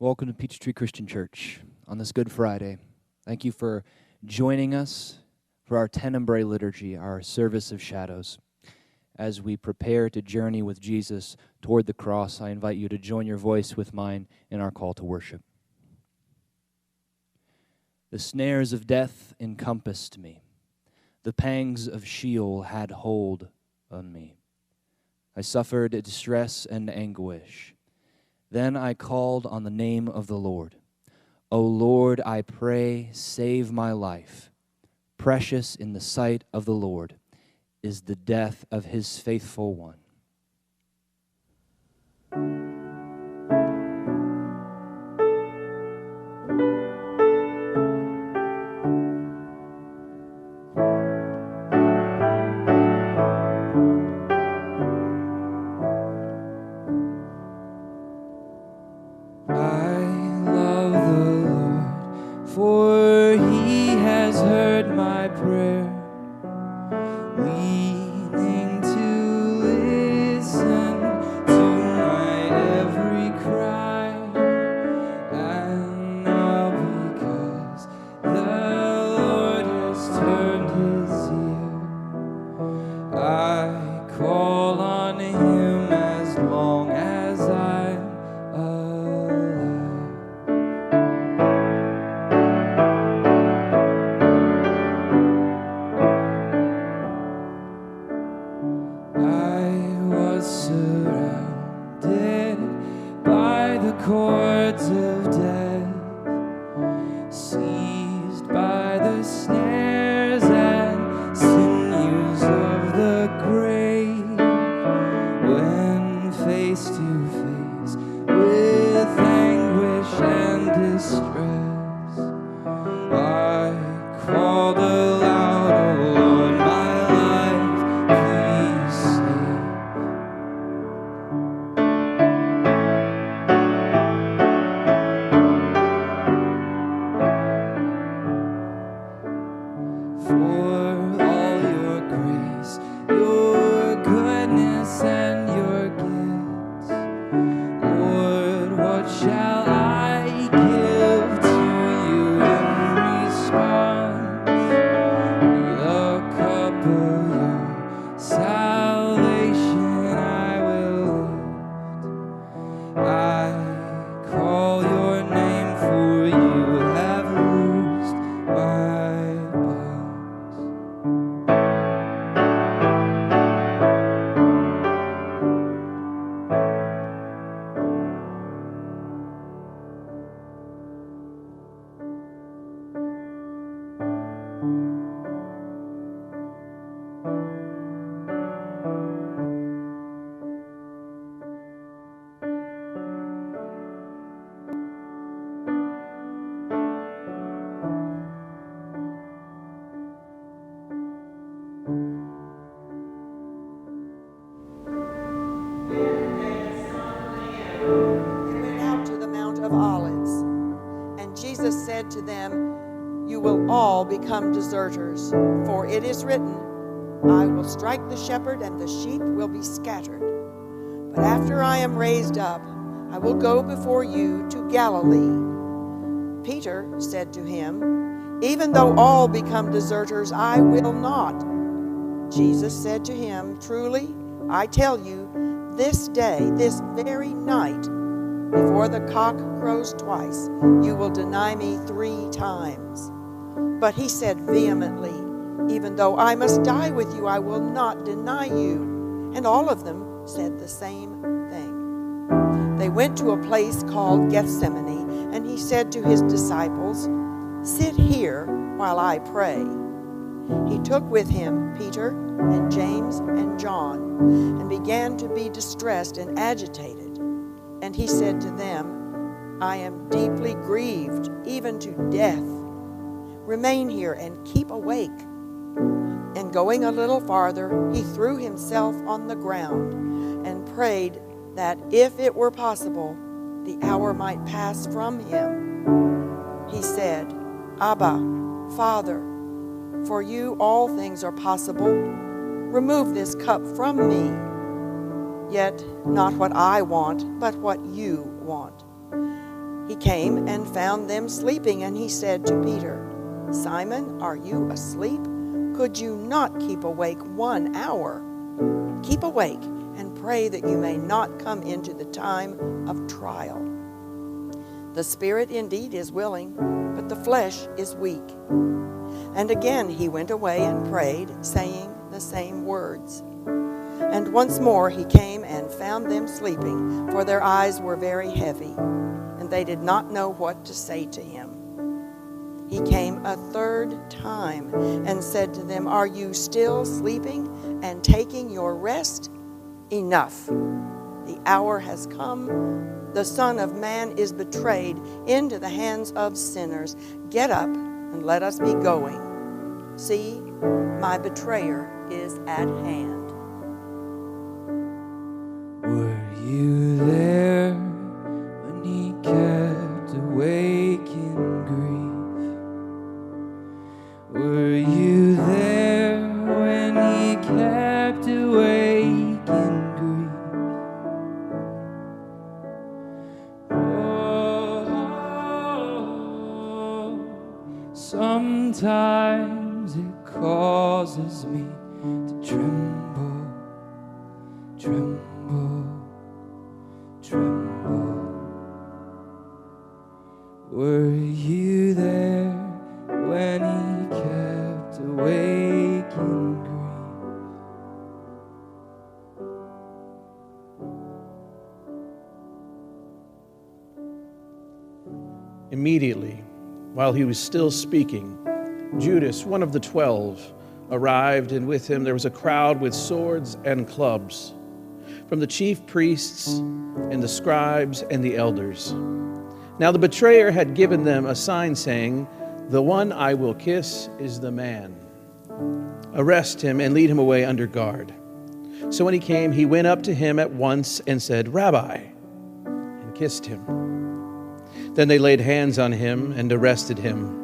Welcome to Peachtree Christian Church on this Good Friday. Thank you for joining us for our Tenebrae liturgy, our service of shadows. As we prepare to journey with Jesus toward the cross, I invite you to join your voice with mine in our call to worship. The snares of death encompassed me. The pangs of Sheol had hold on me. I suffered distress and anguish. Then I called on the name of the Lord. O Lord, I pray, save my life. Precious in the sight of the Lord is the death of his faithful one. To them, you will all become deserters, for it is written, I will strike the shepherd and the sheep will be scattered. But after I am raised up, I will go before you to Galilee. Peter said to him, even though all become deserters, I will not. Jesus said to him, truly, I tell you, this day, this very night, before the cock crows twice, you will deny me 3 times. But he said vehemently, even though I must die with you, I will not deny you. And all of them said the same thing. They went to a place called Gethsemane, and he said to his disciples, sit here while I pray. He took with him Peter and James and John, and began to be distressed and agitated. And he said to them, I am deeply grieved, even to death. Remain here and keep awake. And going a little farther, he threw himself on the ground and prayed that if it were possible, the hour might pass from him. He said, Abba, Father, for you all things are possible. Remove this cup from me. Yet not what I want, but what you want. He came and found them sleeping, and he said to Peter, "Simon, are you asleep? Could you not keep awake 1 hour? Keep awake and pray that you may not come into the time of trial. The spirit indeed is willing, but the flesh is weak." And again he went away and prayed, saying the same words. And once more he came and found them sleeping, for their eyes were very heavy, and they did not know what to say to him. He came a third time and said to them, "Are you still sleeping and taking your rest? Enough. The hour has come. The Son of Man is betrayed into the hands of sinners. Get up and let us be going. See, my betrayer is at hand." Were you there when he kept awake in grief? Were you there when he kept awake in grief? Oh, sometimes it causes me to tremble, tremble, tremble. Were you there when he kept awake in grief? Immediately, while he was still speaking, Judas, one of the 12, arrived, and with him there was a crowd with swords and clubs, from the chief priests and the scribes and the elders. Now the betrayer had given them a sign saying, "The one I will kiss is the man. Arrest him and lead him away under guard." So when he came, he went up to him at once and said, "Rabbi," and kissed him. Then they laid hands on him and arrested him.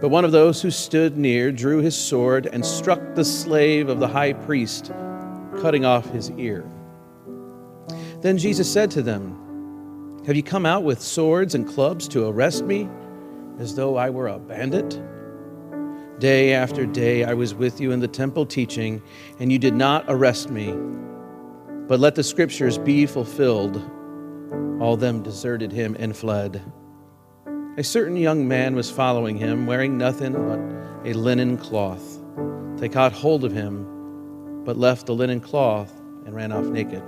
But one of those who stood near drew his sword and struck the slave of the high priest, cutting off his ear. Then Jesus said to them, "Have you come out with swords and clubs to arrest me, as though I were a bandit? Day after day I was with you in the temple teaching, and you did not arrest me. But let the scriptures be fulfilled." All of them deserted him and fled. A certain young man was following him, wearing nothing but a linen cloth. They caught hold of him, but left the linen cloth and ran off naked.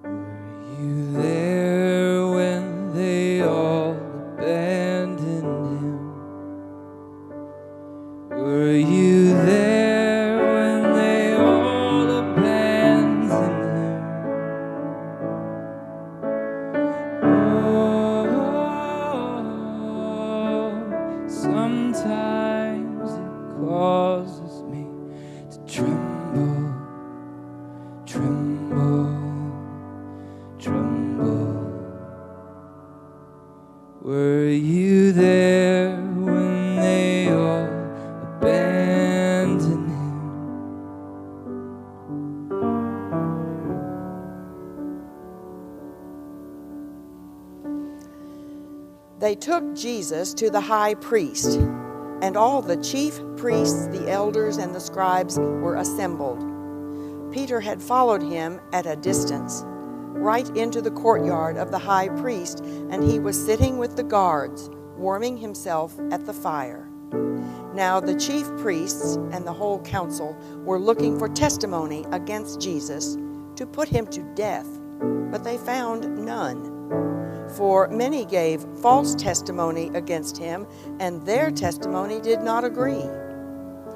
Were you there when they all abandoned him? Were you there when they all abandoned him? Oh, sometimes it causes me to tremble, tremble, tremble. Were you there when they all abandoned him? They took Jesus to the high priest, and all the chief priests, the elders, and the scribes were assembled. Peter had followed him at a distance, right into the courtyard of the high priest, and he was sitting with the guards, warming himself at the fire. Now the chief priests and the whole council were looking for testimony against Jesus to put him to death, but they found none. For many gave false testimony against him, and their testimony did not agree.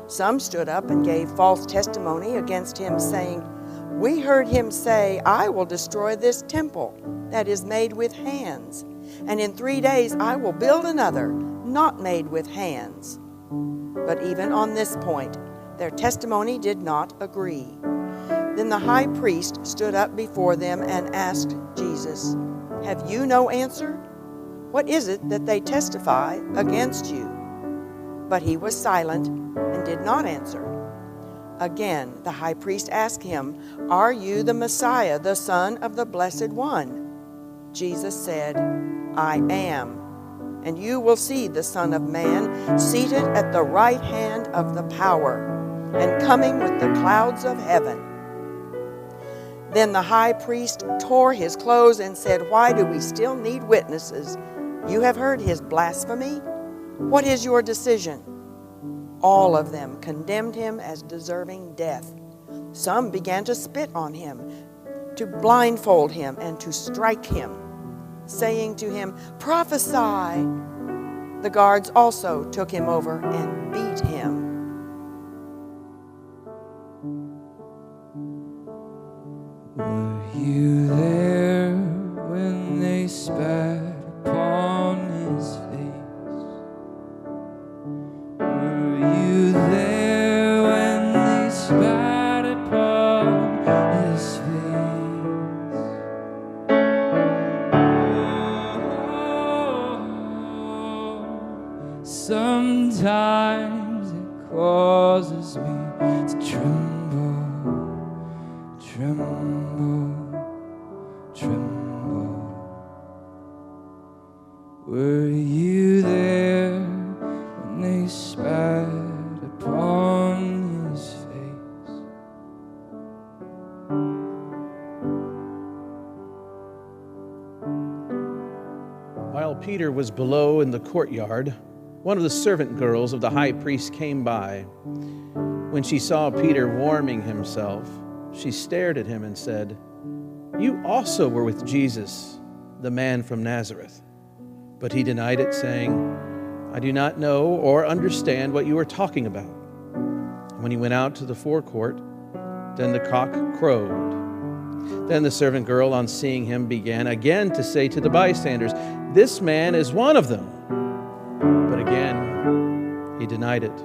Some stood up and gave false testimony against him, saying, "We heard him say, 'I will destroy this temple that is made with hands, and in 3 days I will build another, not made with hands.' But even on this point, their testimony did not agree. Then the high priest stood up before them and asked Jesus, 'Have you no answer? What is it that they testify against you?' But he was silent and did not answer. Again, the high priest asked him, "Are you the Messiah, the Son of the Blessed One?" Jesus said, "I am, and you will see the Son of Man seated at the right hand of the power, and coming with the clouds of heaven." Then the high priest tore his clothes and said, "Why do we still need witnesses? You have heard his blasphemy. What is your decision?" All of them condemned him as deserving death. Some began to spit on him, to blindfold him, and to strike him, saying to him, "Prophesy." The guards also took him over and beat him. Were you there when they spat upon his face? Were you there when they spat upon his face? Oh, sometimes it causes me to tremble, tremble. Were you there when they spat upon his face? While Peter was below in the courtyard, one of the servant girls of the high priest came by. When she saw Peter warming himself, she stared at him and said, "You also were with Jesus, the man from Nazareth." But he denied it, saying, "I do not know or understand what you are talking about." When he went out to the forecourt, then the cock crowed. Then the servant girl, on seeing him, began again to say to the bystanders, "This man is one of them." But again he denied it.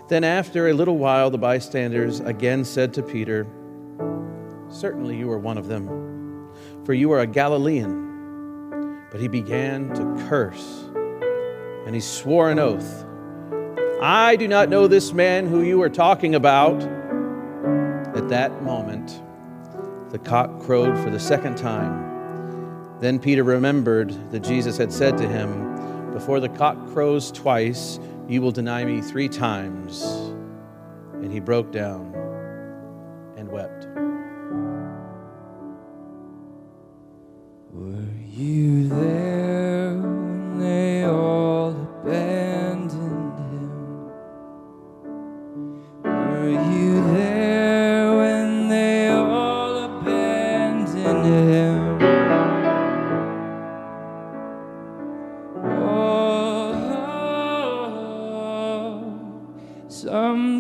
Then after a little while, the bystanders again said to Peter, "Certainly you are one of them, for you are a Galilean." But he began to curse, and he swore an oath, "I do not know this man who you are talking about." At that moment, the cock crowed for the second time. Then Peter remembered that Jesus had said to him, "Before the cock crows twice, you will deny me 3 times." And he broke down and wept. Were you there when they all abandoned him? Were you there when they all abandoned him?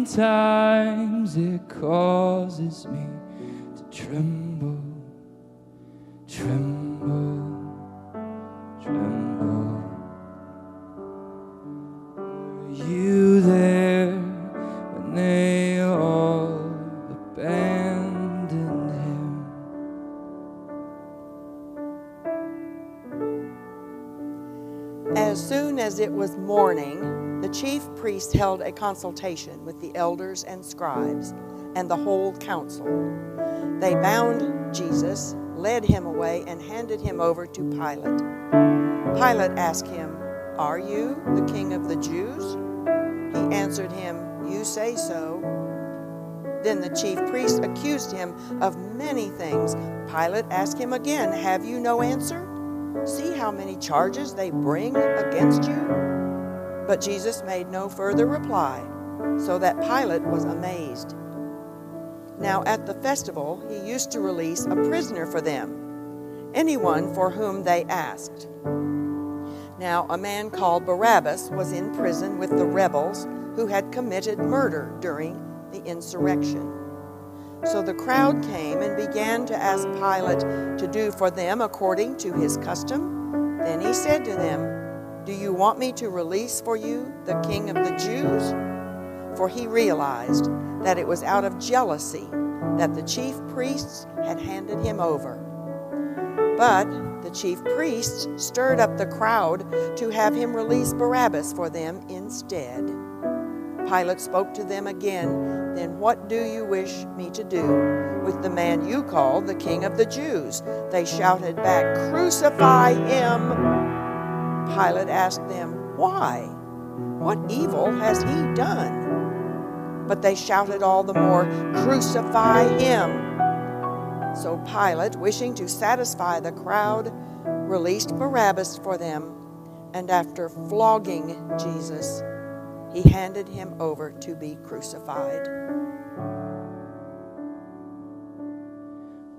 Sometimes it causes me to tremble, tremble, tremble. Were you there when they all abandoned him? As soon as it was morning, the chief priests held a consultation with the elders and scribes and the whole council. They bound Jesus, led him away, and handed him over to Pilate. Pilate asked him, "Are you the king of the Jews?" He answered him, "You say so." Then the chief priests accused him of many things. Pilate asked him again, "Have you no answer? See how many charges they bring against you?" But Jesus made no further reply, so that Pilate was amazed. Now at the festival, he used to release a prisoner for them, anyone for whom they asked. Now a man called Barabbas was in prison with the rebels who had committed murder during the insurrection. So the crowd came and began to ask Pilate to do for them according to his custom. Then he said to them, "Do you want me to release for you the king of the Jews?" For he realized that it was out of jealousy that the chief priests had handed him over. But the chief priests stirred up the crowd to have him release Barabbas for them instead. Pilate spoke to them again, "Then what do you wish me to do with the man you call the King of the Jews?" They shouted back, "Crucify him!" Pilate asked them, "Why? What evil has he done?" But they shouted all the more, "Crucify him!" So Pilate, wishing to satisfy the crowd, released Barabbas for them, and after flogging Jesus, he handed him over to be crucified.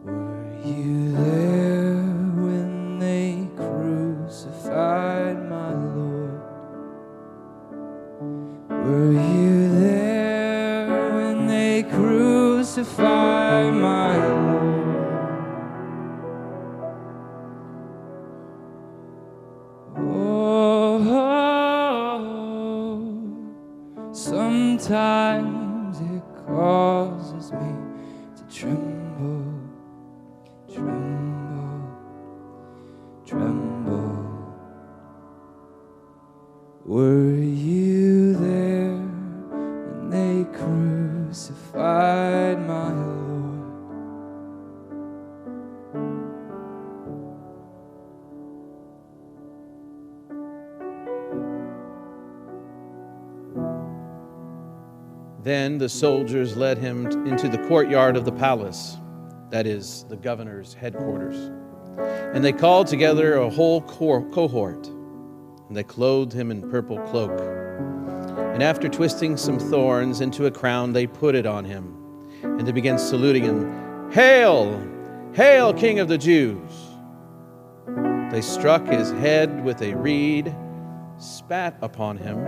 Were you there when they crucified my Lord? Were you there when they crucified my Lord? Sometimes it causes me to tremble, tremble, tremble. Were you there when they crucified my Lord? Then the soldiers led him into the courtyard of the palace, that is, the governor's headquarters. And they called together a whole cohort, and they clothed him in purple cloak. And after twisting some thorns into a crown, they put it on him. And they began saluting him, "Hail! Hail, King of the Jews!" They struck his head with a reed, spat upon him,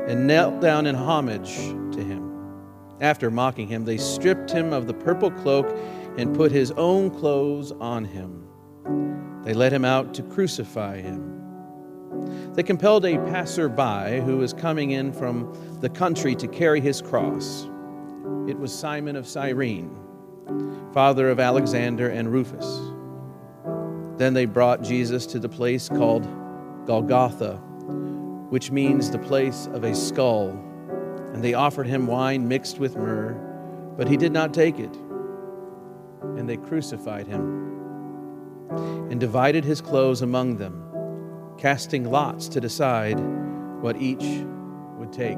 and knelt down in homage to him. After mocking him, they stripped him of the purple cloak and put his own clothes on him. They led him out to crucify him. They compelled a passerby who was coming in from the country to carry his cross. It was Simon of Cyrene, father of Alexander and Rufus. Then they brought Jesus to the place called Golgotha, which means the place of a skull. And they offered him wine mixed with myrrh, but he did not take it. And they crucified him and divided his clothes among them, casting lots to decide what each would take.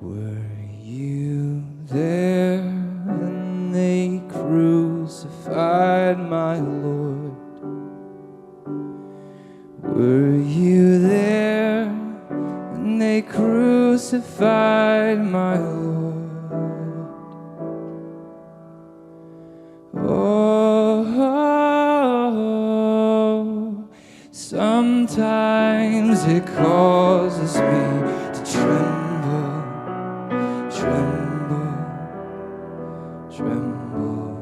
Were you there when they crucified my Lord? Were you there when they crucified my Lord? Oh, sometimes it causes me to tremble, tremble, tremble.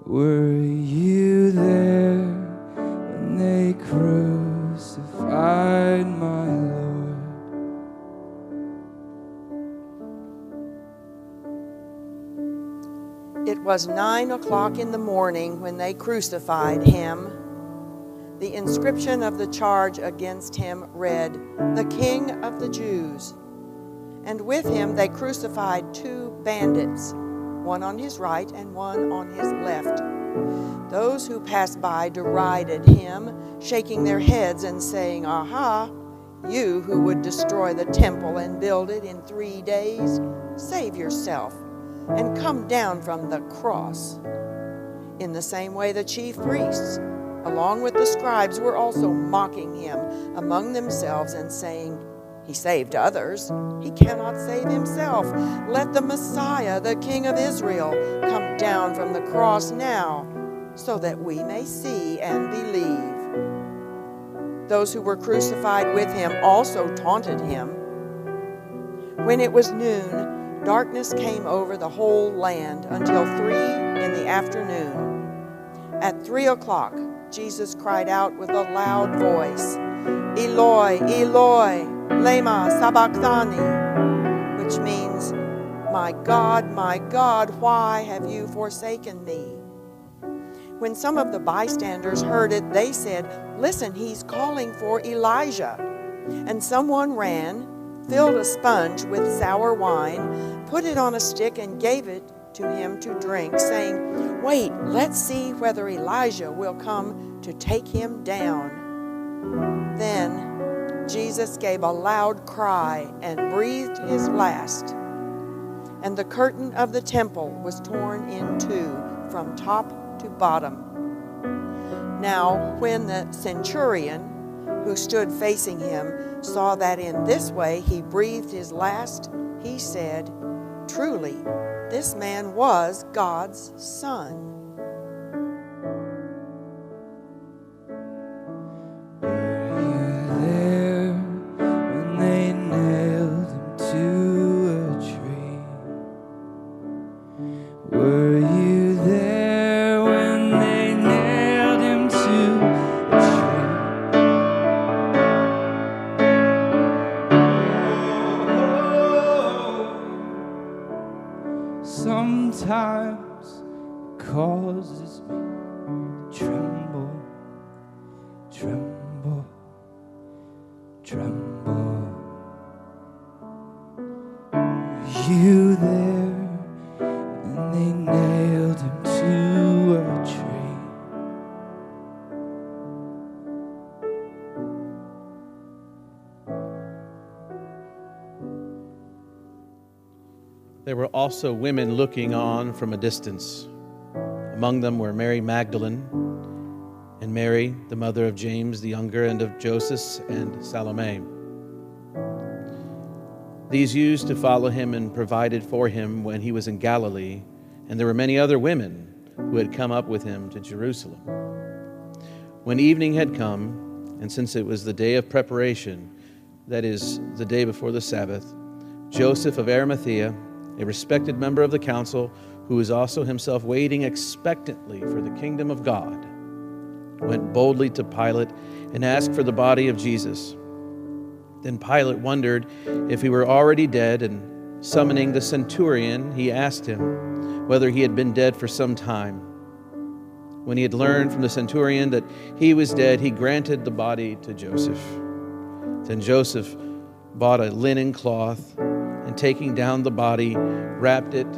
Were you there when they crucified my Lord? It was 9 o'clock in the morning when they crucified him. The inscription of the charge against him read, "The King of the Jews." And with him they crucified 2 bandits, one on his right and one on his left. Those who passed by derided him, shaking their heads and saying, "Aha, you who would destroy the temple and build it in 3 days, save yourself and come down from the cross." In the same way, the chief priests, along with the scribes, were also mocking him among themselves and saying, "He saved others. He cannot save himself. Let the Messiah, the King of Israel, come down from the cross now, so that we may see and believe." Those who were crucified with him also taunted him. When it was noon, darkness came over the whole land until 3 in the afternoon. At 3 o'clock, Jesus cried out with a loud voice, "Eloi, Eloi, lema sabachthani," which means, my God, why have you forsaken me?" When some of the bystanders heard it, they said, "Listen, he's calling for Elijah." And someone ran, filled a sponge with sour wine, put it on a stick, and gave it to him to drink, saying, "Wait, let's see whether Elijah will come to take him down." Then Jesus gave a loud cry and breathed his last. And the curtain of the temple was torn in two from top to bottom. Now, when the centurion who stood facing him saw that in this way he breathed his last, he said, "Truly, this man was God's Son." Sometimes it causes me to tremble, tremble, tremble. Were you there when they nailed him to a tree? There were also women looking on from a distance. Among them were Mary Magdalene and Mary, the mother of James the younger and of Joseph and Salome. These used to follow him and provided for him when he was in Galilee, and there were many other women who had come up with him to Jerusalem. When evening had come, and since it was the day of preparation, that is, the day before the Sabbath, Joseph of Arimathea, a respected member of the council, who was also himself waiting expectantly for the kingdom of God, went boldly to Pilate and asked for the body of Jesus. Then Pilate wondered if he were already dead, and summoning the centurion, he asked him whether he had been dead for some time. When he had learned from the centurion that he was dead, he granted the body to Joseph. Then Joseph bought a linen cloth, and taking down the body, wrapped it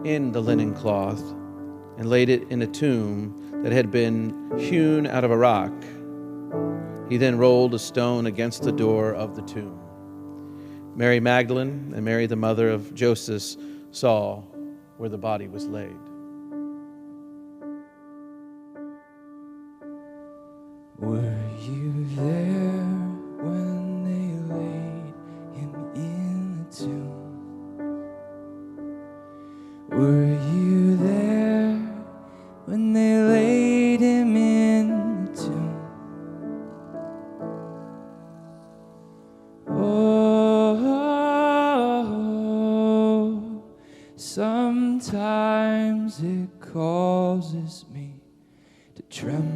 in the linen cloth and laid it in a tomb that had been hewn out of a rock. He then rolled a stone against the door of the tomb. Mary Magdalene and Mary, the mother of Joseph, saw where the body was laid. Were you there when they laid him in the tomb? Were you there when they laid him in the tomb? Oh, sometimes it causes me to tremble.